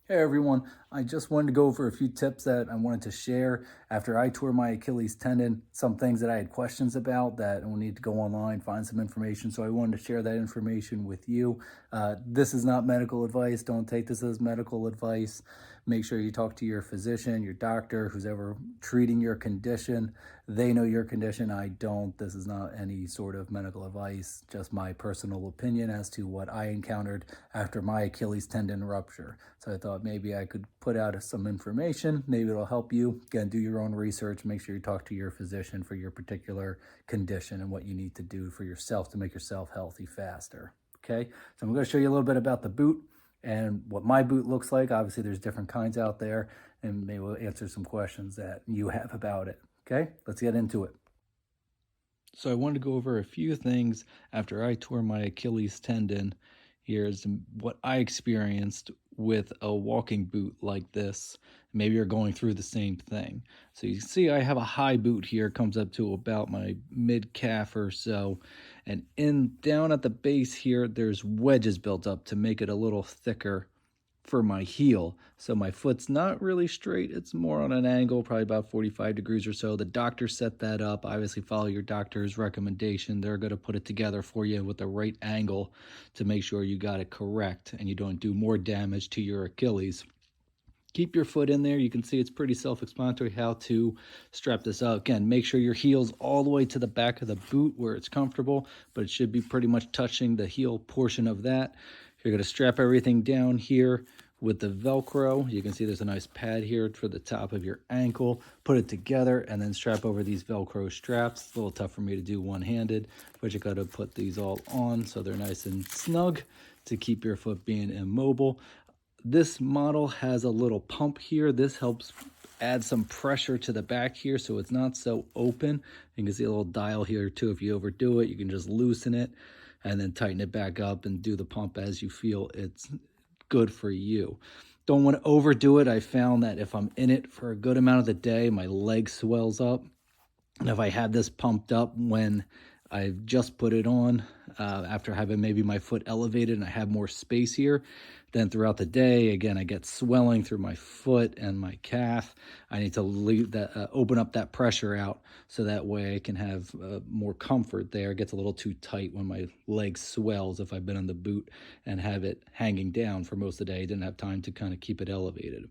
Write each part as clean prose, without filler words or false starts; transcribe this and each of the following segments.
Hey everyone, I just wanted to go over a few tips that I wanted to share after I tore my Achilles tendon, some things that I had questions about that I will need to go online, find some information. So I wanted to share that information with you. This is not medical advice. Don't take this as medical advice. Make sure you talk to your physician, your doctor, who's ever treating your condition. They know your condition. I don't. This is not any sort of medical advice, just my personal opinion as to what I encountered after my Achilles tendon rupture. So I thought maybe I could put out some information. Maybe it'll help you. Again, do your own research. Make sure you talk to your physician for your particular condition and what you need to do for yourself to make yourself healthy faster. Okay, so I'm going to show you a little bit about the boot and what my boot looks like. Obviously, there's different kinds out there, and maybe we'll answer some questions that you have about it. Okay, let's get into it. So I wanted to go over a few things after I tore my Achilles tendon. Here's what I experienced with a walking boot like this. Maybe you're going through the same thing. So you can see I have a high boot here, comes up to about my mid calf or so. And down at the base here, there's wedges built up to make it a little thicker for my heel. So my foot's not really straight. It's more on an angle, probably about 45 degrees or so. The doctor set that up. Obviously follow your doctor's recommendation. They're going to put it together for you with the right angle to make sure you got it correct and you don't do more damage to your Achilles. Keep your foot in there. You can see it's pretty self-explanatory how to strap this up. Again, make sure your heel's all the way to the back of the boot where it's comfortable, but it should be pretty much touching the heel portion of that. You're going to strap everything down here with the Velcro. You can see there's a nice pad here for the top of your ankle. Put it together and then strap over these Velcro straps. It's a little tough for me to do one-handed, but you got to put these all on so they're nice and snug to keep your foot being immobile. This model has a little pump here. This helps add some pressure to the back here so it's not so open. You can see a little dial here too. If you overdo it, you can just loosen it and then tighten it back up and do the pump as you feel it's good for you. Don't want to overdo it. I found that if I'm in it for a good amount of the day, my leg swells up. And if I have this pumped up when I just put it on, after having maybe my foot elevated and I have more space here, then throughout the day, again, I get swelling through my foot and my calf. I need to leave that, open up that pressure out so that way I can have more comfort there. It gets a little too tight when my leg swells if I've been on the boot and have it hanging down for most of the day. I didn't have time to kind of keep it elevated.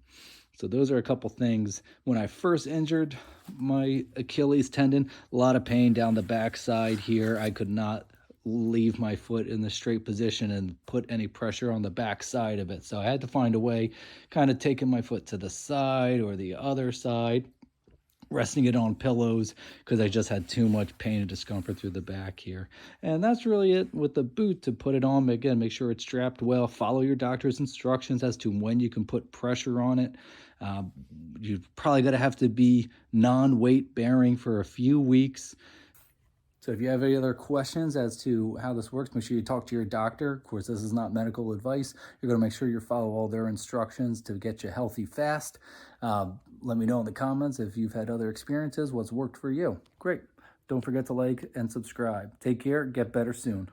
So those are a couple things. When I first injured my Achilles tendon, a lot of pain down the backside here. I could not leave my foot in the straight position and put any pressure on the back side of it. So I had to find a way, kind of taking my foot to the side or the other side, resting it on pillows because I just had too much pain and discomfort through the back here. And that's really it with the boot. To put it on, again, make sure it's strapped well. Follow your doctor's instructions as to when you can put pressure on it. You're probably going to have to be non-weight bearing for a few weeks. So if you have any other questions as to how this works, make sure you talk to your doctor. Of course, this is not medical advice. You're going to make sure you follow all their instructions to get you healthy fast. Let me know in the comments if you've had other experiences, what's worked for you. Great. Don't forget to like and subscribe. Take care. Get better soon.